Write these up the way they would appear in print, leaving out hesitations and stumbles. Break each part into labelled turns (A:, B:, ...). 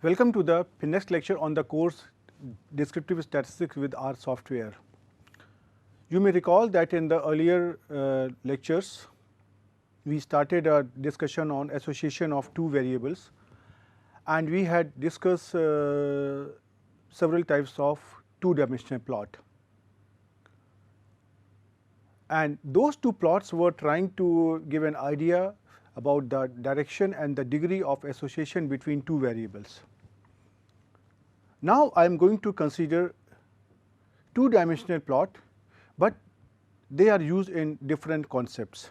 A: Welcome to the next lecture on the course Descriptive Statistics with R software. You may recall that in the earlier lectures, we started a discussion on association of two variables, and we had discussed several types of two-dimensional plot. And those two plots were trying to give an idea about the direction and the degree of association between two variables. Now I am going to consider two-dimensional plot, but they are used in different concepts.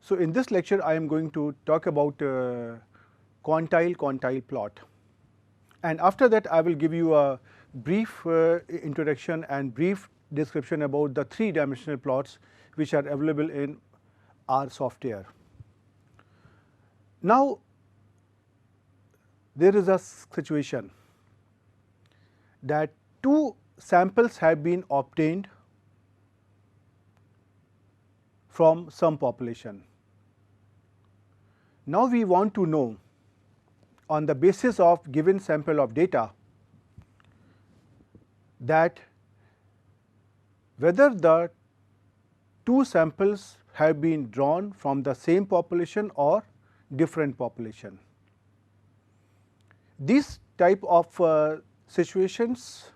A: So in this lecture I am going to talk about quantile plot, and after that I will give you a brief introduction and brief description about the three-dimensional plots which are available in R software. Now there is a situation that two samples have been obtained from some population. Now we want to know, on the basis of given sample of data, that whether the two samples have been drawn from the same population or different population. These type of situations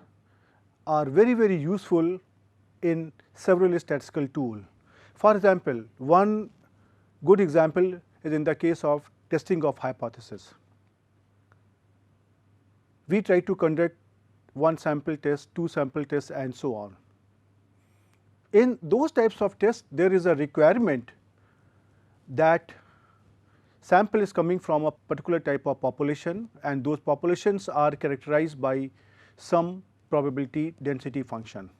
A: are very useful in several statistical tools. For example, one good example is in the case of testing of hypothesis. We try to conduct one sample test, two sample tests, and so on. In those types of tests, there is a requirement that sample is coming from a particular type of population, and those populations are characterized by some probability density function.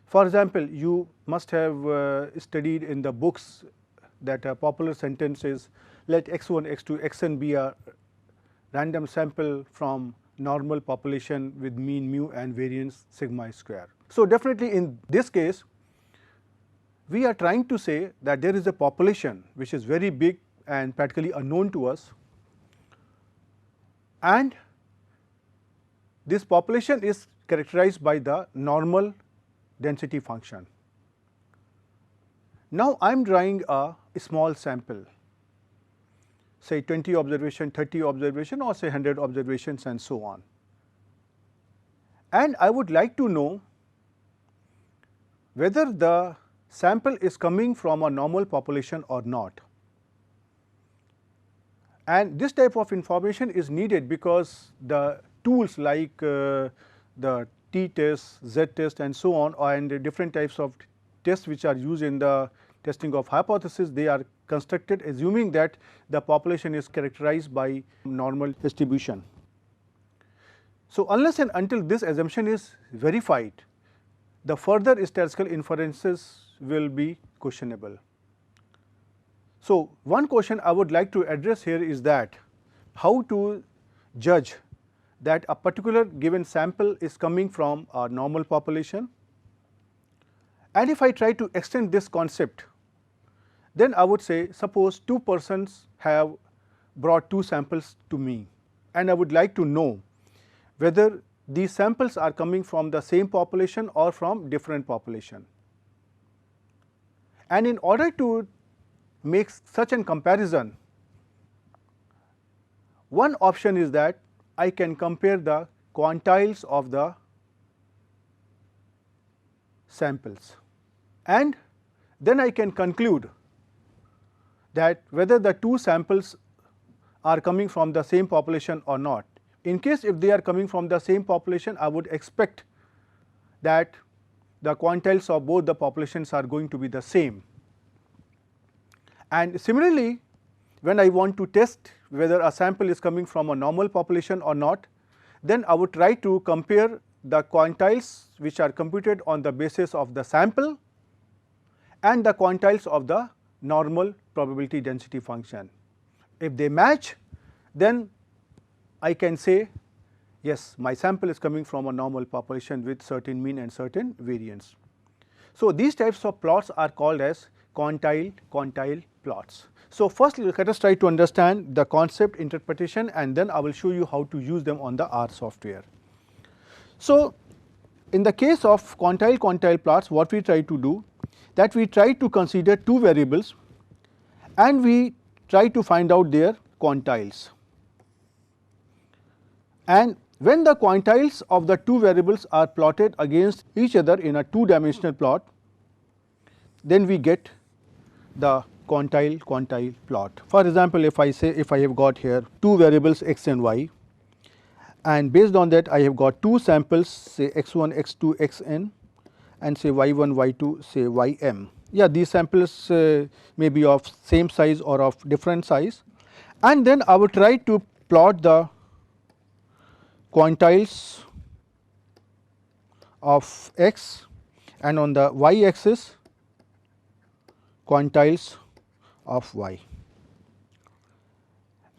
A: For example, you must have studied in the books that a popular sentence is, let x1, x2, xn be a random sample from normal population with mean mu and variance sigma square. So definitely in this case, we are trying to say that there is a population which is very big and practically unknown to us, and this population is characterized by the normal density function. Now I am drawing a small sample, say 20 observation, 30 observation, or say 100 observations, and so on. And I would like to know whether the sample is coming from a normal population or not. And this type of information is needed because the tools like the t-test, z-test, and so on, and the different types of tests which are used in the testing of hypothesis, they are constructed assuming that the population is characterized by normal distribution. So unless and until this assumption is verified, the further statistical inferences will be questionable. So one question I would like to address here is that how to judge that a particular given sample is coming from a normal population, and if I try to extend this concept, then I would say, suppose two persons have brought two samples to me, and I would like to know whether these samples are coming from the same population or from different population. And in order to make such a comparison, one option is that I can compare the quantiles of the samples, and then I can conclude that whether the two samples are coming from the same population or not. In case if they are coming from the same population, I would expect that the quantiles of both the populations are going to be the same. And similarly, when I want to test whether a sample is coming from a normal population or not, then I would try to compare the quantiles which are computed on the basis of the sample and the quantiles of the normal probability density function. If they match, then I can say yes, my sample is coming from a normal population with certain mean and certain variance. So, these types of plots are called as quantile plots. So, first let us try to understand the concept, interpretation, and then I will show you how to use them on the R software. So, in the case of quantile plots, what we try to do, that we try to consider two variables and we try to find out their quantiles. And when the quantiles of the two variables are plotted against each other in a two-dimensional plot, then we get the quantile plot. For example, if I say, if I have got here two variables x and y, and based on that I have got two samples, say x1, x2, xn, and say y1, y2, say ym. Yeah, these samples may be of same size or of different size, and then I will try to plot the quantiles of x, and on the y axis quantiles of y,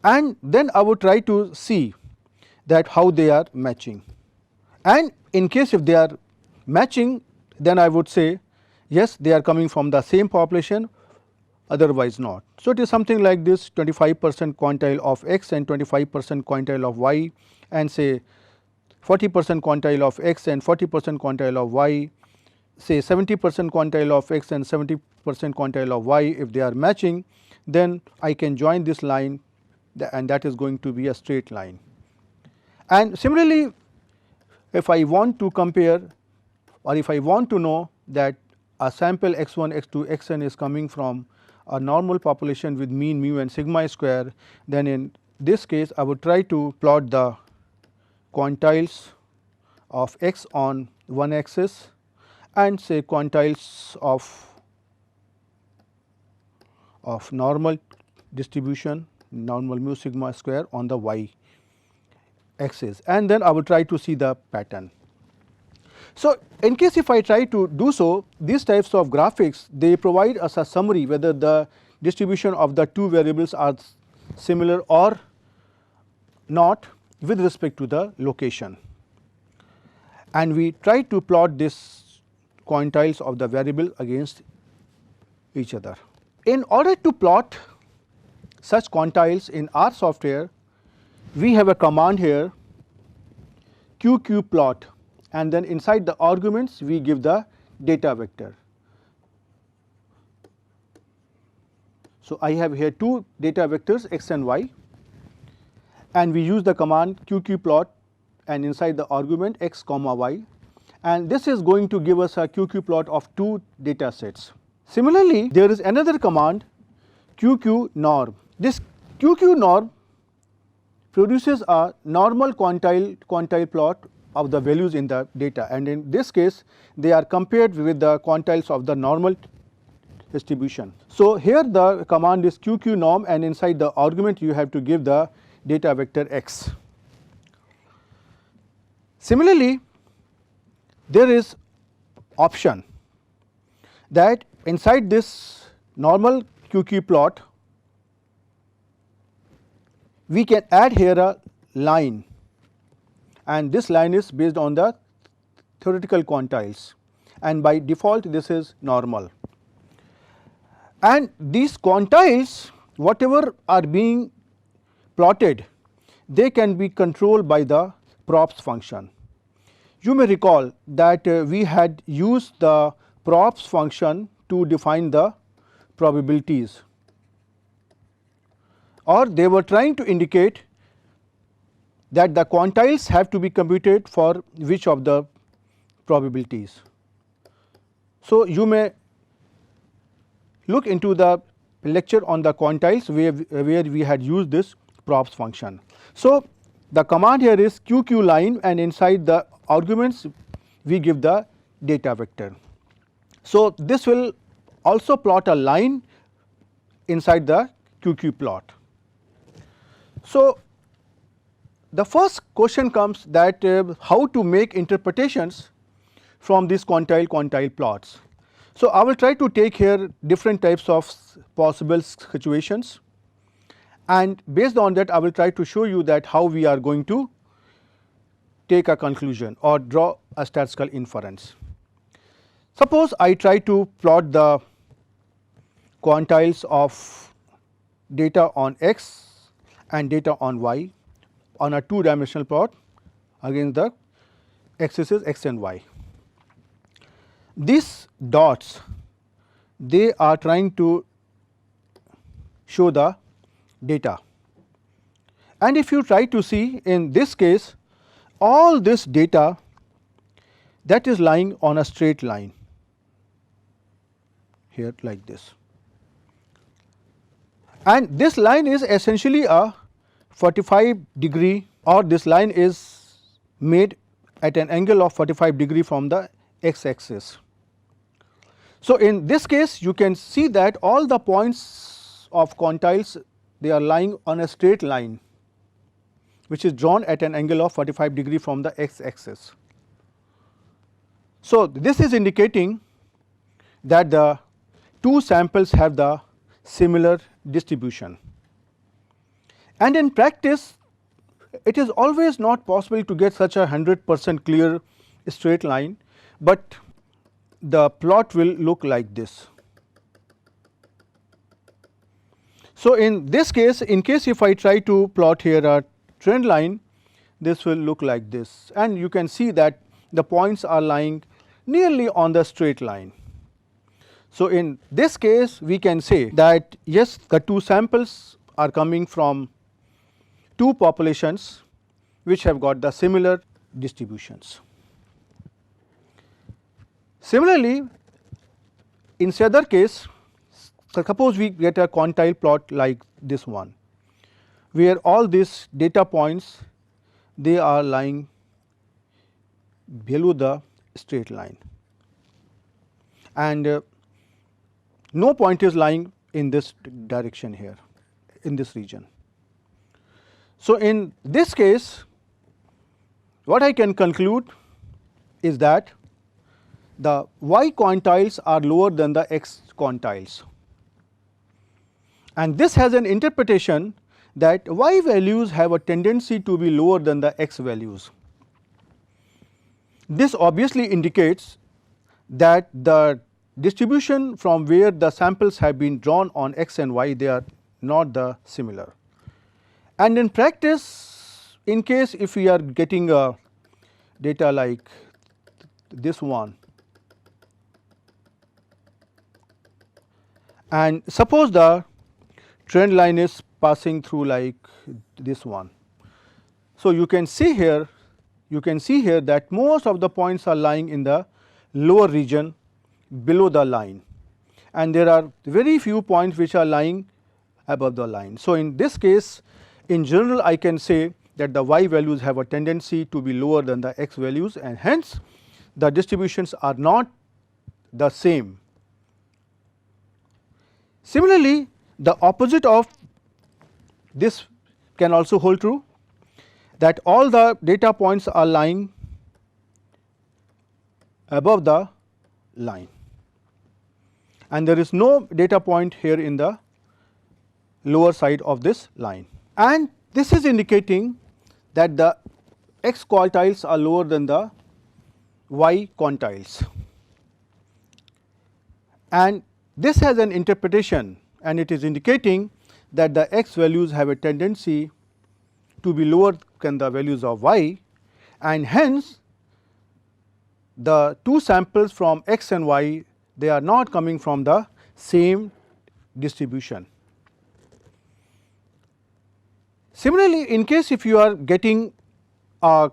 A: and then I would try to see that how they are matching, and in case if they are matching, then I would say yes, they are coming from the same population, otherwise not. So, it is something like this: 25% quantile of x and 25% quantile of y, and say 40% quantile of x and 40% quantile of y, say 70% quantile of x and 70% quantile of y. If they are matching, then I can join this line, and that is going to be a straight line. And similarly, if I want to compare, or if I want to know that a sample x1, x2, xn is coming from a normal population with mean, mu and sigma square, then in this case I would try to plot the quantiles of x on one axis and say quantiles of normal distribution, normal mu sigma square on the y axis, and then I will try to see the pattern. So, in case if I try to do so, these types of graphics, they provide us a summary whether the distribution of the two variables are similar or not with respect to the location, and we try to plot this quantiles of the variable against each other. In order to plot such quantiles in R software, we have a command here QQ-plot, and then inside the arguments we give the data vector. So, I have here two data vectors x and y, and we use the command QQ-plot and inside the argument x comma y, and this is going to give us a QQ-plot of two data sets. Similarly, there is another command QQ-norm. This QQ-norm produces a normal quantile plot of the values in the data, and in this case they are compared with the quantiles of the normal distribution. So, here the command is QQ-norm, and inside the argument you have to give the data vector x. Similarly, there is option that inside this normal QQ-plot we can add here a line, and this line is based on the theoretical quantiles, and by default this is normal. And these quantiles, whatever are being plotted, they can be controlled by the props function. You may recall that we had used the props function to define the probabilities, or they were trying to indicate that the quantiles have to be computed for which of the probabilities. So, you may look into the lecture on the quantiles where we had used this props function. So, the command here is QQ line, and inside the arguments we give the data vector. So, this will also plot a line inside the QQ plot. So, the first question comes that how to make interpretations from these quantile plots. So, I will try to take here different types of possible situations, and based on that I will try to show you that how we are going to take a conclusion or draw a statistical inference. Suppose I try to plot the quantiles of data on x and data on y on a two-dimensional plot against the axis x and y. These dots, they are trying to show the data, and if you try to see in this case all this data that is lying on a straight line here like this, and this line is essentially a 45-degree, or this line is made at an angle of 45-degree from the x axis. So, in this case you can see that all the points of quantiles, they are lying on a straight line which is drawn at an angle of 45-degree from the x axis. So, this is indicating that the two samples have the similar distribution, and in practice it is always not possible to get such a 100% clear straight line, but the plot will look like this. So, in this case, in case if I try to plot here a trend line, this will look like this, and you can see that the points are lying nearly on the straight line. So, in this case we can say that yes, the two samples are coming from two populations which have got the similar distributions. Similarly, in the other case, suppose we get a quantile plot like this one, where all these data points, they are lying below the straight line, and no point is lying in this direction here in this region. So, in this case what I can conclude is that the y quantiles are lower than the x quantiles, and this has an interpretation that y values have a tendency to be lower than the x values. This obviously indicates that the distribution from where the samples have been drawn on x and y, they are not the similar. And in practice, in case if we are getting a data like this one, and suppose the trend line is passing through like this one. So, you can see here that most of the points are lying in the lower region below the line, and there are very few points which are lying above the line. So, in this case, in general I can say that the y values have a tendency to be lower than the x values, and hence the distributions are not the same. Similarly, the opposite of this can also hold true, that all the data points are lying above the line, and there is no data point here in the lower side of this line, and this is indicating that the x quantiles are lower than the y quantiles, and this has an interpretation, and it is indicating that the x values have a tendency to be lower than the values of y, and hence the two samples from x and y, they are not coming from the same distribution. Similarly, in case if you are getting a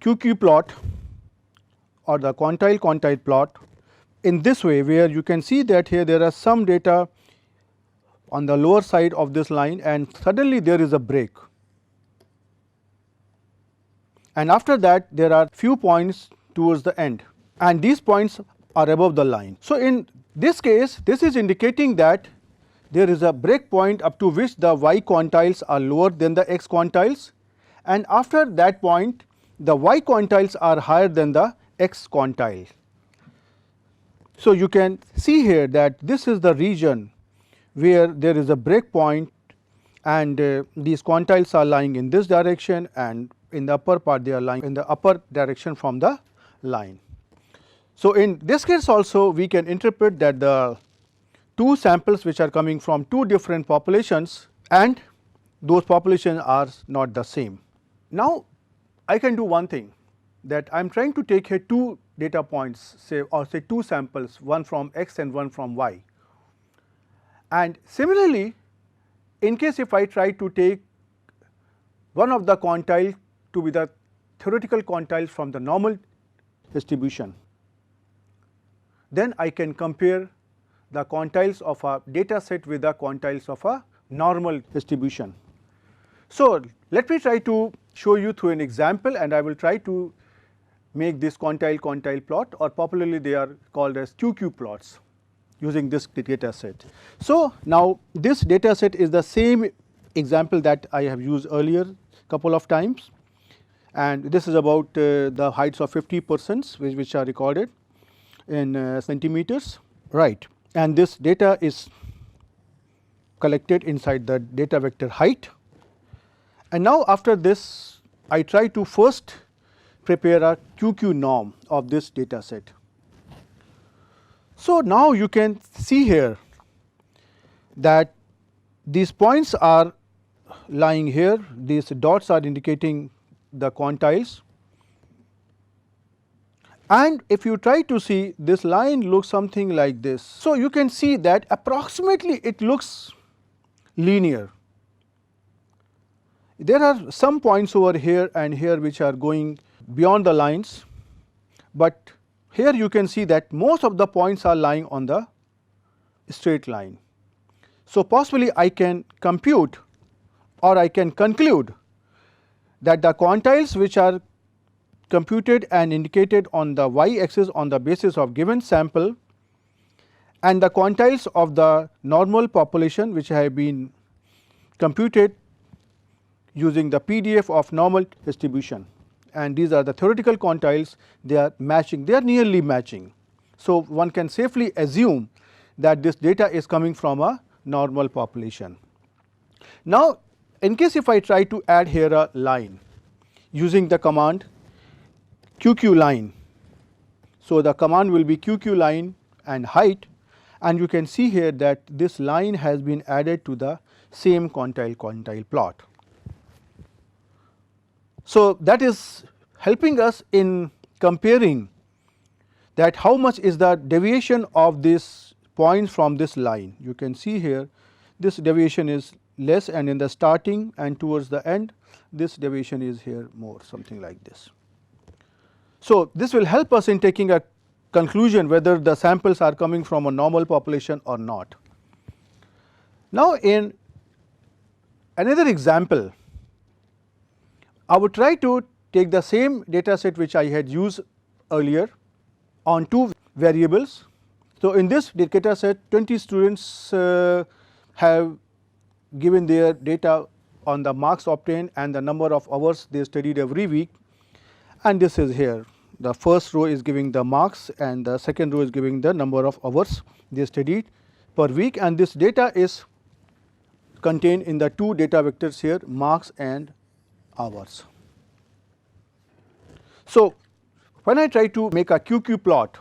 A: QQ plot or the quantile plot in this way, where you can see that here there are some data on the lower side of this line, and suddenly there is a break, and after that there are few points towards the end, and these points are above the line. So, in this case, this is indicating that there is a break point up to which the y quantiles are lower than the x quantiles, and after that point the y quantiles are higher than the x quantile. So, you can see here that this is the region where there is a break point, and these quantiles are lying in this direction, and in the upper part they are lying in the upper direction from the line. So, in this case also we can interpret that the two samples which are coming from two different populations, and those populations are not the same. Now, I can do one thing, that I am trying to take here two data points, say, or say two samples, one from x and one from y. And similarly, in case if I try to take one of the quantile to be the theoretical quantile from the normal distribution, then I can compare the quantiles of a data set with the quantiles of a normal distribution. So, let me try to show you through an example, and I will try to make this quantile plot, or popularly they are called as QQ plots, using this data set. So, now this data set is the same example that I have used earlier couple of times, and this is about the heights of 50% which are recorded in centimeters, right, and this data is collected inside the data vector height. And now, after this I try to first prepare a QQ norm of this data set. So, now you can see here that these points are lying here, these dots are indicating the quantiles, and if you try to see, this line looks something like this. So, you can see that approximately it looks linear. There are some points over here and here which are going beyond the lines, but here you can see that most of the points are lying on the straight line. So, possibly I can compute, or I can conclude that the quantiles which are computed and indicated on the y axis on the basis of given sample, and the quantiles of the normal population which have been computed using the PDF of normal distribution, and these are the theoretical quantiles, they are matching, they are nearly matching. So, one can safely assume that this data is coming from a normal population. Now, in case if I try to add here a line using the command QQ line. So, the command will be QQ line and height, and you can see here that this line has been added to the same quantile plot. So, that is helping us in comparing that how much is the deviation of this points from this line. You can see here this deviation is less, and in the starting and towards the end this deviation is here more, something like this. So, this will help us in taking a conclusion whether the samples are coming from a normal population or not. Now, in another example, I would try to take the same data set which I had used earlier on two variables. So, in this data set 20 students have given their data on the marks obtained and the number of hours they studied every week, and this is here. The first row is giving the marks and the second row is giving the number of hours they studied per week, and this data is contained in the two data vectors here, marks and hours. So, when I try to make a QQ plot,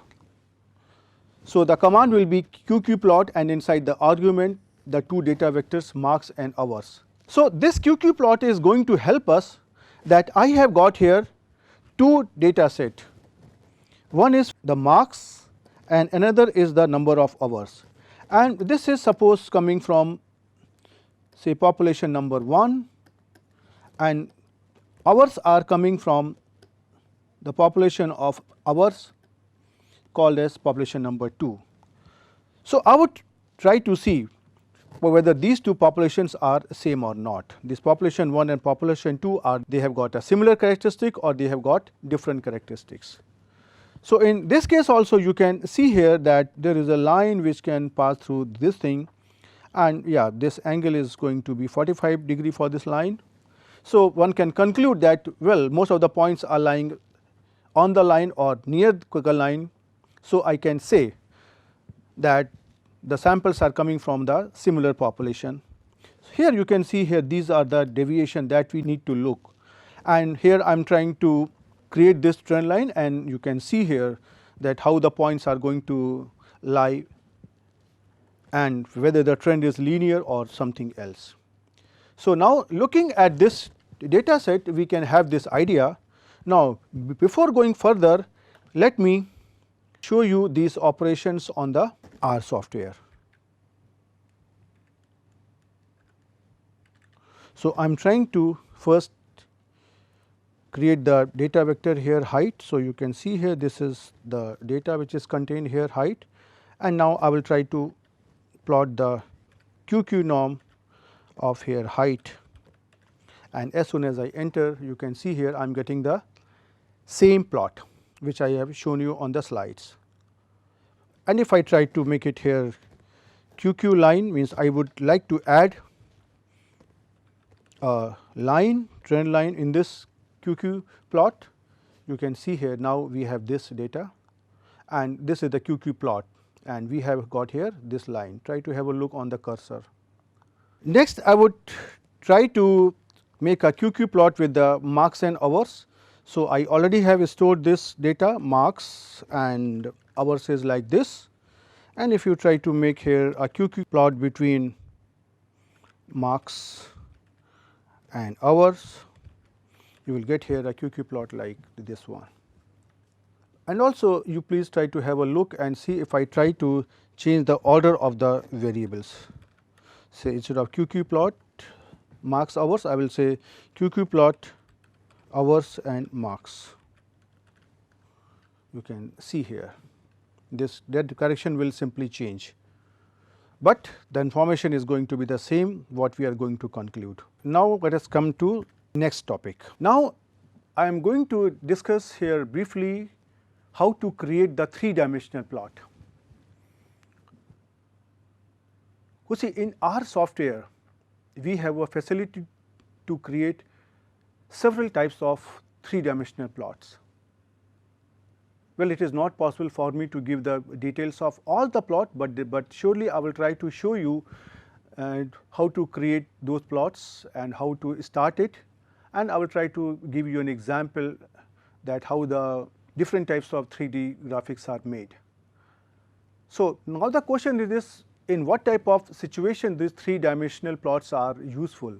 A: so the command will be QQ plot, and inside the argument the two data vectors marks and hours. So, this QQ plot is going to help us that I have got here two data set, one is the marks and another is the number of hours, and this is suppose coming from say population number 1, and hours are coming from the population of hours called as population number 2. So, I would try to see whether these two populations are same or not. This population 1 and population 2 are, they have got a similar characteristic or they have got different characteristics. So, in this case also you can see here that there is a line which can pass through this thing, and yeah, this angle is going to be 45 degree for this line. So, one can conclude that well, most of the points are lying on the line or near the line. So, I can say that the samples are coming from the similar population. Here you can see here these are the deviation that we need to look, and here I am trying to create this trend line, and you can see here that how the points are going to lie and whether the trend is linear or something else. So, now looking at this data set we can have this idea. Now, before going further, let me show you these operations on the R software. So, I am trying to first create the data vector here height. So, you can see here this is the data which is contained here height, and now I will try to plot the QQ norm of here height, and as soon as I enter you can see here I am getting the same plot which I have shown you on the slides. And if I try to make it here QQ line, means I would like to add a line, trend line in this QQ plot. You can see here now we have this data, and this is the QQ plot, and we have got here this line. Try to have a look on the cursor. Next I would try to make a QQ plot with the marks and hours. So, I already have stored this data, marks and hours is like this, and if you try to make here a QQ plot between marks and hours, you will get here a QQ plot like this one. And also you please try to have a look and see if I try to change the order of the variables. Say instead of QQ plot marks hours, I will say QQ plot hours and marks. You can see here this that correction will simply change, but the information is going to be the same what we are going to conclude. Now, let us come to next topic. Now, I am going to discuss here briefly how to create the 3-dimensional plot. You see, in our software we have a facility to create several types of 3-dimensional plots. Well, it is not possible for me to give the details of all the plot, but surely I will try to show you how to create those plots and how to start it, and I will try to give you an example that how the different types of 3D graphics are made. So, now the question is this: in what type of situation these 3-dimensional plots are useful?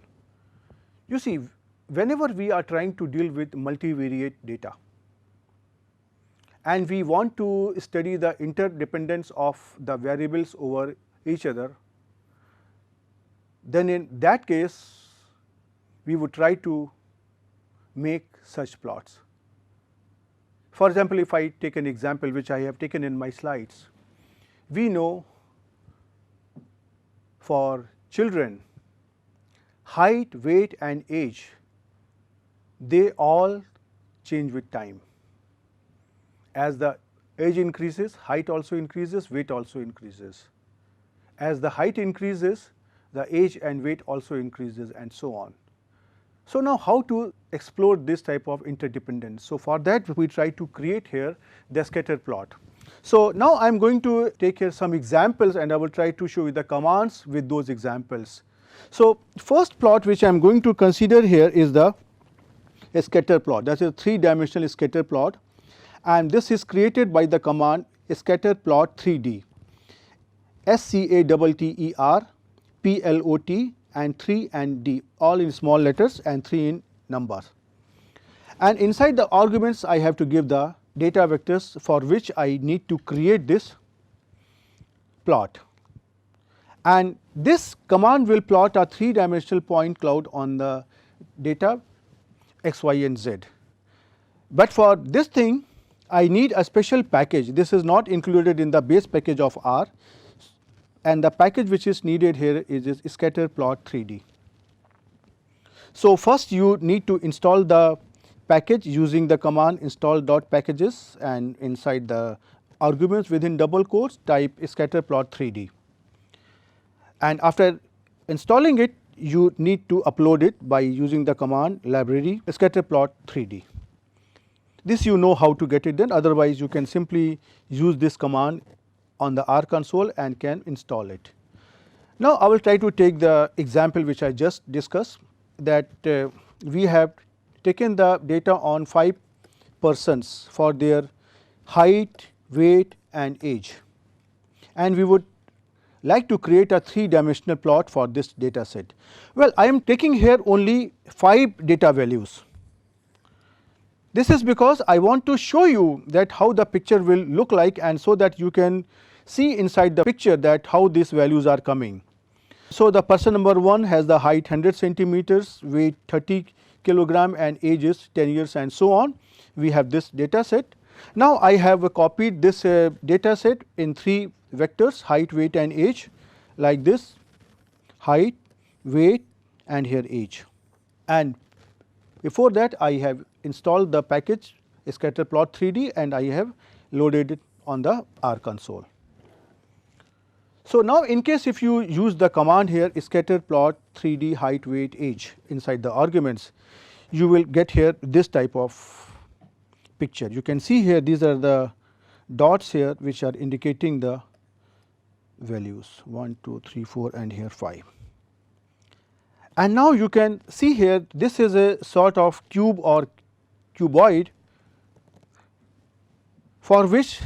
A: You see, whenever we are trying to deal with multivariate data and we want to study the interdependence of the variables over each other, then in that case we would try to make such plots. For example, if I take an example which I have taken in my slides, we know for children height, weight and age, they all change with time. As the age increases, height also increases, weight also increases. As the height increases, the age and weight also increases, and so on. So, now how to explore this type of interdependence? So, for that we try to create here the scatter plot. So, now I am going to take here some examples and I will try to show you the commands with those examples. So, first plot which I am going to consider here is the scatter plot, that is a 3-dimensional scatter plot, and this is created by the command Scatterplot 3D, SCATTER and 3 and D, all in small letters and 3 in numbers. And inside the arguments I have to give the data vectors for which I need to create this plot. And this command will plot a 3-dimensional point cloud on the data x, y and z. But for this thing I need a special package. This is not included in the base package of R, and the package which is needed here is Scatterplot 3D. So, first you need to install the package using the command install.packages, and inside the arguments within double quotes type Scatterplot 3D. And after installing it, you need to upload it by using the command library Scatterplot 3D. This you know how to get it done, otherwise you can simply use this command on the R console and can install it. Now, I will try to take the example which I just discussed, that we have taken the data on 5 persons for their height, weight and age, and we would like to create a 3-dimensional plot for this data set. Well, I am taking here only 5 data values. This is because I want to show you that how the picture will look like, and so that you can see inside the picture that how these values are coming. So, the person number 1 has the height 100 centimeters, weight 30 kilogram and age is 10 years and so on. We have this data set. Now, I have copied this data set in 3 vectors, height, weight and age, like this: height, weight and here age. And before that, I have installed the package Scatterplot 3D and I have loaded it on the R console. So, now in case if you use the command here Scatterplot 3D height, weight, age inside the arguments, you will get here this type of picture. You can see here these are the dots here which are indicating the values 1, 2, 3, 4 and here 5. And now you can see here this is a sort of cube or cuboid for which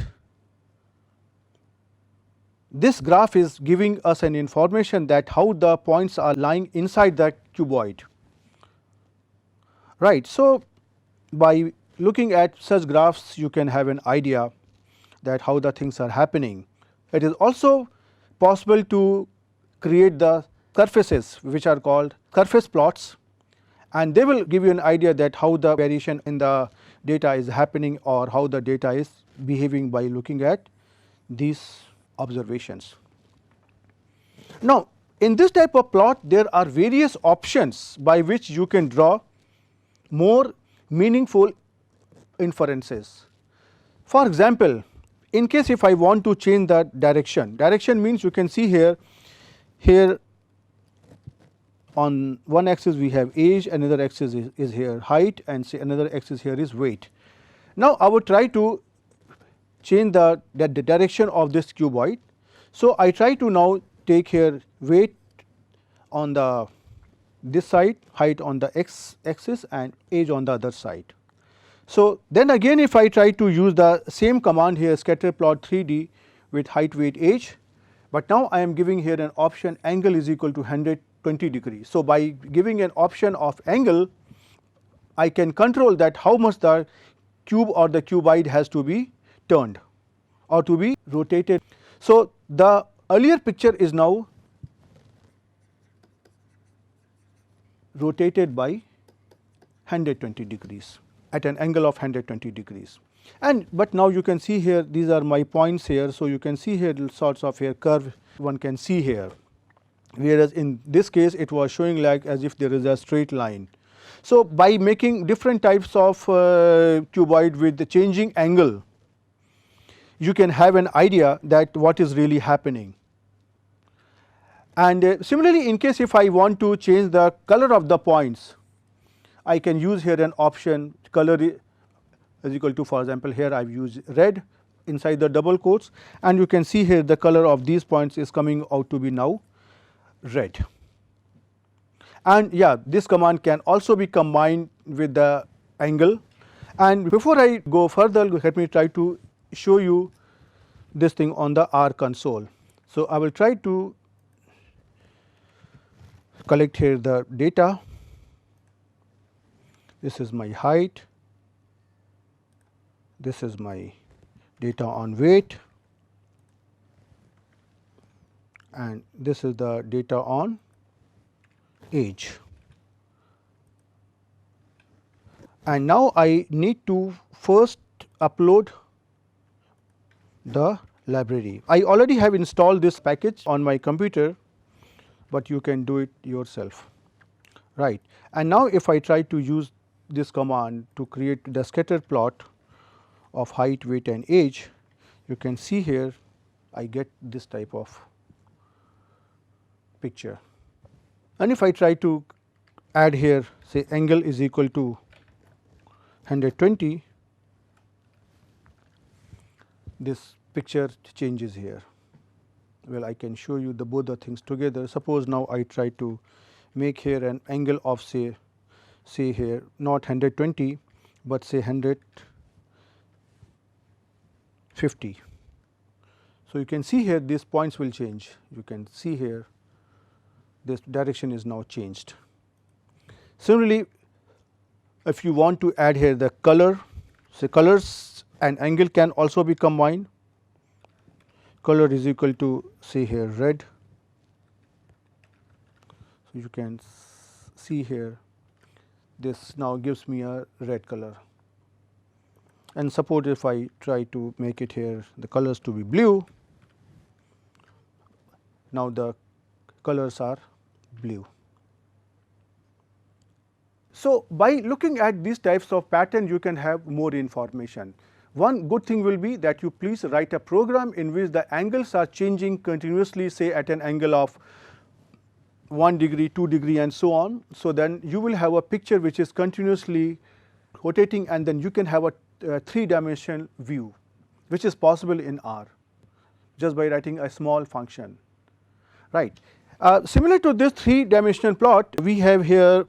A: this graph is giving us an information that how the points are lying inside the cuboid, right. So, by looking at such graphs you can have an idea that how the things are happening. It is also possible to create the surfaces which are called surface plots, and they will give you an idea that how the variation in the data is happening or how the data is behaving by looking at these observations. Now, in this type of plot there are various options by which you can draw more meaningful inferences. For example, in case if I want to change the direction means you can see here on one axis we have age, another axis is here height and say another axis here is weight. Now, I would try to change the direction of this cuboid. So, I try to now take here weight on the this side, height on the x axis and age on the other side. So, then again if I try to use the same command here Scatterplot 3D with height, weight, age, but now I am giving here an option angle is equal to 120 degrees. So, by giving an option of angle I can control that how much the cube or the cuboid has to be turned or to be rotated. So, the earlier picture is now rotated by 120 degrees at an angle of 120 degrees. And but now you can see here these are my points here. So, you can see here sorts of here curve one can see here, whereas in this case it was showing like as if there is a straight line. So, by making different types of cuboid with the changing angle, you can have an idea that what is really happening. And similarly, in case if I want to change the color of the points, I can use here an option color is equal to, for example, here I have used red inside the double quotes, and you can see here the color of these points is coming out to be now red. And yeah, this command can also be combined with the angle. And before I go further, let me try to show you this thing on the R console. So, I will try to collect here the data. This is my height, this is my data on weight, and this is the data on age. And now I need to first upload the library. I already have installed this package on my computer, but you can do it yourself, right. And now if I try to use this command to create the scatter plot of height, weight and age, you can see here I get this type of picture. And if I try to add here say angle is equal to 120, this picture changes here. well, I can show you the both the things together. Suppose now I try to make here an angle of say here not 120, but say 150. So, you can see here these points will change. You can see here this direction is now changed. Similarly, if you want to add here the color, say colors and angle can also be combined. Color is equal to say here red. So, you can see here this now gives me a red color. And suppose if I try to make it here the colors to be blue, now the colors are blue. So, by looking at these types of pattern, you can have more information. One good thing will be that you please write a program in which the angles are changing continuously, say at an angle of 1 degree, 2 degree and so on. So, then you will have a picture which is continuously rotating, and then you can have a 3-dimensional view, which is possible in R just by writing a small function, right. Similar to this 3-dimensional plot, we have here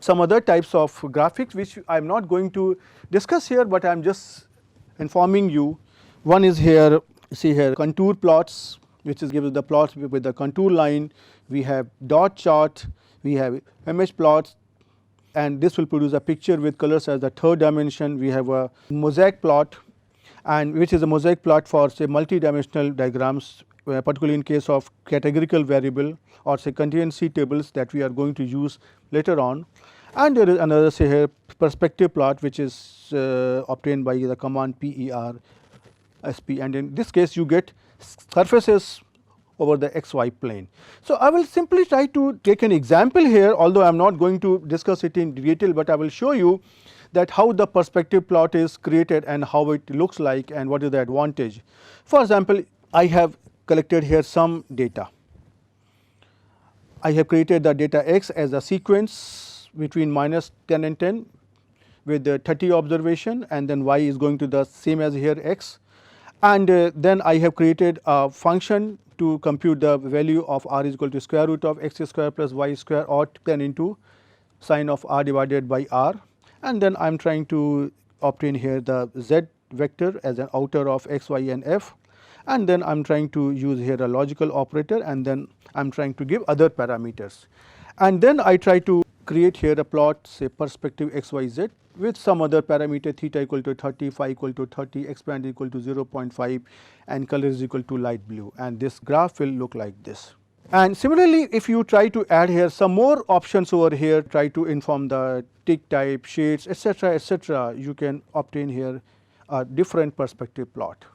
A: some other types of graphics which I am not going to discuss here, but I am just informing you. One is here, see here contour plots, which is gives the plots with the contour line. We have dot chart, we have image plots, and this will produce a picture with colors as the 3rd dimension. We have a mosaic plot, and which is a mosaic plot for say multi-dimensional diagrams, particularly in case of categorical variable or say contingency tables that we are going to use later on. And there is another say here perspective plot, which is obtained by the command PERSP, and in this case you get surfaces over the xy plane. So, I will simply try to take an example here, although I am not going to discuss it in detail, but I will show you that how the perspective plot is created and how it looks like and what is the advantage. For example, I have collected here some data. I have created the data x as a sequence between -10 and 10 with the 30 observation, and then y is going to the same as here x, and then I have created a function to compute the value of r is equal to square root of x square plus y square, or 10 into sine of r divided by r, and then I am trying to obtain here the z vector as an outer of x, y and f, and then I am trying to use here a logical operator, and then I am trying to give other parameters, and then I try to create here a plot say perspective x, y, z with some other parameter theta equal to 30, phi equal to 30, expand equal to 0.5 and color is equal to light blue, and this graph will look like this. And similarly, if you try to add here some more options over here, try to inform the tick type, shades, etc., you can obtain here a different perspective plot.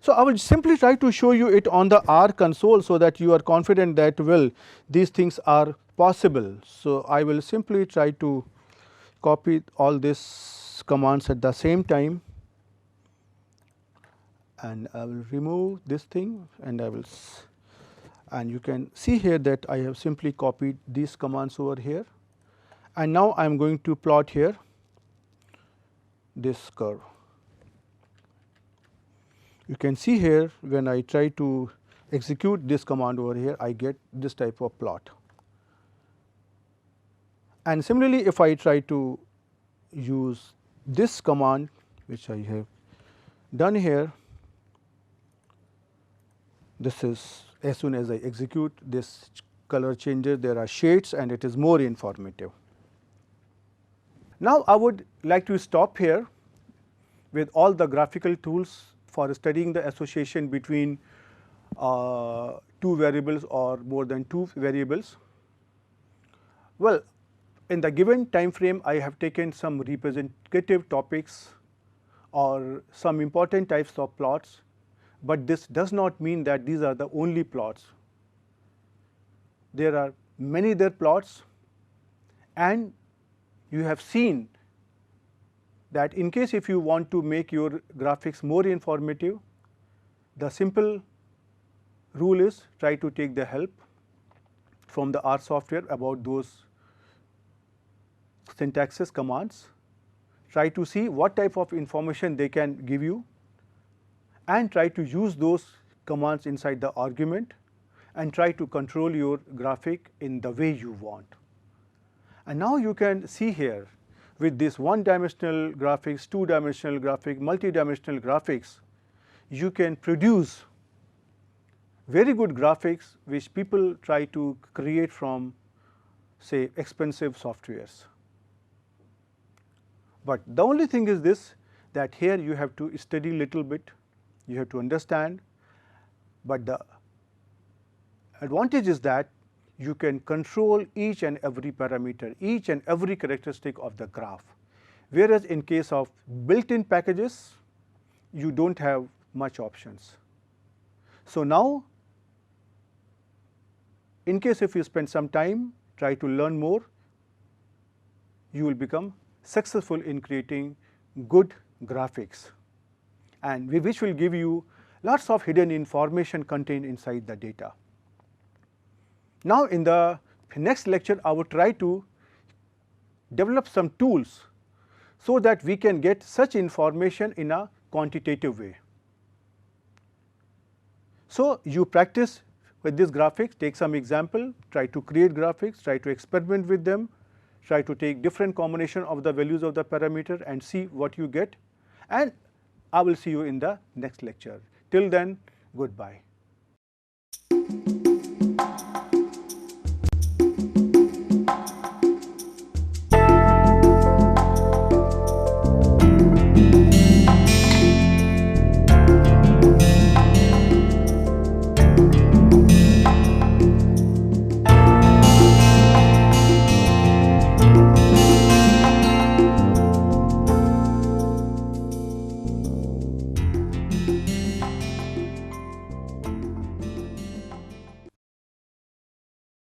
A: So, I will simply try to show you it on the R console, so that you are confident that well these things are possible. So, I will simply try to copy all these commands at the same time, and I will remove this thing, and I will and you can see here that I have simply copied these commands over here, and now I am going to plot here this curve. You can see here when I try to execute this command over here, I get this type of plot. And similarly, if I try to use this command which I have done here, this is as soon as I execute this color changes, there are shades and it is more informative. Now, I would like to stop here with all the graphical tools for studying the association between 2 variables or more than 2 variables. Well, in the given time frame, I have taken some representative topics or some important types of plots, but this does not mean that these are the only plots. There are many other plots, and you have seen that in case if you want to make your graphics more informative, the simple rule is try to take the help from the R software about those syntaxes commands, try to see what type of information they can give you, and try to use those commands inside the argument and try to control your graphic in the way you want. And now you can see here with this one-dimensional graphics, two-dimensional graphic, multi-dimensional graphics, you can produce very good graphics which people try to create from, say, expensive softwares. But the only thing is this, that here you have to study a little bit, you have to understand, but the advantage is that you can control each and every parameter, each and every characteristic of the graph. Whereas in case of built-in packages, you don't have much options. So now, in case if you spend some time, try to learn more, you will become successful in creating good graphics, and which will give you lots of hidden information contained inside the data. Now in the next lecture, I will try to develop some tools so that we can get such information in a quantitative way. So you practice with this graphics, take some example, try to create graphics, try to experiment with them, try to take different combination of the values of the parameter and see what you get, and I will see you in the next lecture. Till then, goodbye.